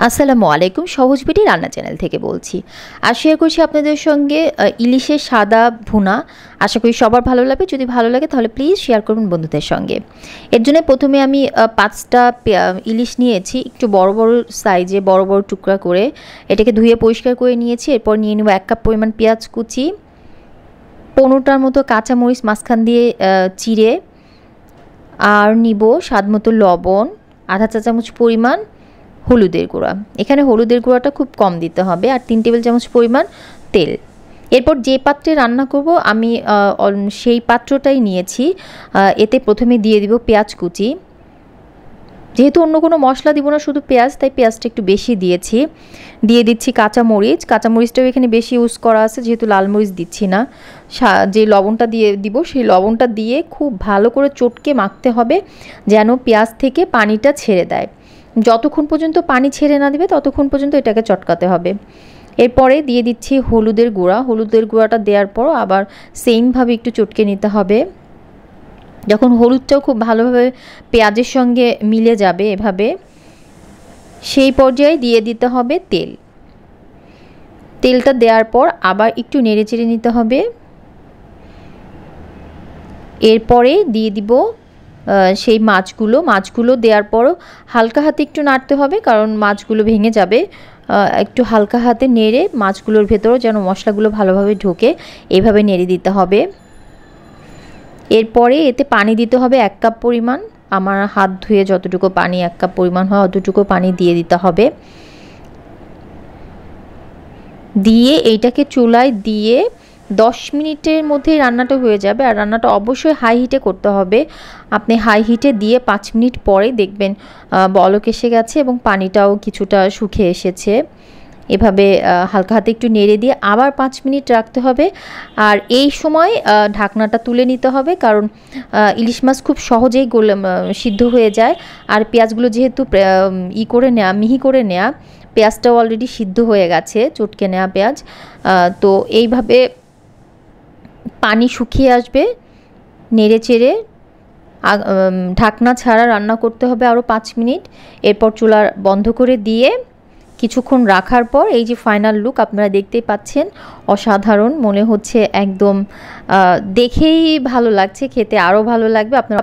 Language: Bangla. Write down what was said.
আসসালামু আলাইকুম, সহজ বিডি রান্না চ্যানেল থেকে বলছি। আর শেয়ার করছি আপনাদের সঙ্গে ইলিশের সাদা ভুনা। আশা করি সবার ভালো লাগবে। যদি ভালো লাগে তাহলে প্লিজ শেয়ার করবেন বন্ধুদের সঙ্গে। এর জন্য প্রথমে আমি 5টা ইলিশ নিয়েছি, একটু বড় বড় সাইজে বড় বড় টুকরা করে। এটাকে ধুয়ে পরিষ্কার করে নিয়েছি। এরপর নিয়ে নেব 1 কাপ পরিমাণ পেঁয়াজ কুচি, 15টার মতো কাঁচামরিচ মাঝখান দিয়ে চিড়ে, আর নিব স্বাদ মতো লবণ, আধা চা চামচ পরিমাণ হলুদের গুঁড়া। এখানে হলুদের গুঁড়াটা খুব কম দিতে হবে, আর 3 টেবিল চামচ পরিমাণ তেল। এরপর যে পাত্রে রান্না করব আমি সেই পাত্রটাই নিয়েছি। এতে প্রথমে দিয়ে দিব পেঁয়াজ কুচি। যেহেতু অন্য কোনো মশলা দিব না, শুধু পেঁয়াজ, তাই পেঁয়াজটা একটু বেশি দিয়েছি। দিয়ে দিচ্ছি কাঁচামরিচ। কাঁচামরিচটাও এখানে বেশি ইউজ করা আছে, যেহেতু লাল মরিচ দিচ্ছি না। যে লবণটা দিয়ে দিব সেই লবণটা দিয়ে খুব ভালো করে চটকে মাখতে হবে, যেন পেঁয়াজ থেকে পানিটা ছেড়ে দেয়। যতক্ষণ পর্যন্ত পানি ছেড়ে না দিবে ততক্ষণ পর্যন্ত এটাকে চটকাতে হবে। এরপরে দিয়ে দিচ্ছি হলুদের গুঁড়া। হলুদের গুঁড়াটা দেওয়ার পর আবার সেমভাবে একটু চটকে নিতে হবে। যখন হলুদটাও খুব ভালোভাবে পেঁয়াজের সঙ্গে মিলে যাবে এভাবে, সেই পর্যায়ে দিয়ে দিতে হবে তেল। তেলটা দেওয়ার পর আবার একটু নেড়ে চেড়ে নিতে হবে। এরপরে দিয়ে দিব সেই মাছগুলো দেওয়ার পরও হালকা হাতে একটু নাড়তে হবে, কারণ মাছগুলো ভেঙে যাবে। একটু হালকা হাতে নেড়ে মাছগুলোর ভেতরেও যেন মশলাগুলো ভালোভাবে ঢোকে, এইভাবে নেড়ে দিতে হবে। এরপরে এতে পানি দিতে হবে 1 কাপ পরিমাণ। আমার হাত ধুয়ে যতটুকু পানি 1 কাপ পরিমাণ হয় অতটুকু পানি দিয়ে দিতে হবে। দিয়ে এইটাকে চুলায় দিয়ে 10 মিনিটের মধ্যেই রান্নাটা হয়ে যাবে। আর রান্নাটা অবশ্যই হাই হিটে করতে হবে। আপনি হাই হিটে দিয়ে 5 মিনিট পরে দেখবেন বলক এসে গেছে এবং পানিটাও কিছুটা শুকিয়ে এসেছে। এভাবে হালকা হাতে একটু নেড়ে দিয়ে আবার 5 মিনিট রাখতে হবে। আর এই সময় ঢাকনাটা তুলে নিতে হবে, কারণ ইলিশ মাছ খুব সহজেই সিদ্ধ হয়ে যায়। আর পেঁয়াজগুলো যেহেতু মিহি করে নেওয়া, পেঁয়াজটাও অলরেডি সিদ্ধ হয়ে গেছে, চটকে নেওয়া পেঁয়াজ। তো এইভাবে পানি শুকিয়ে আসবে, নেড়ে চেড়ে ঢাকনা ছাড়া রান্না করতে হবে আরও 5 মিনিট। এরপর চুলা বন্ধ করে দিয়ে কিছুক্ষণ রাখার পর এই যে ফাইনাল লুক আপনারা দেখতেই পাচ্ছেন, অসাধারণ মনে হচ্ছে, একদম দেখেই ভালো লাগছে, খেতে আরও ভালো লাগবে। আপনারা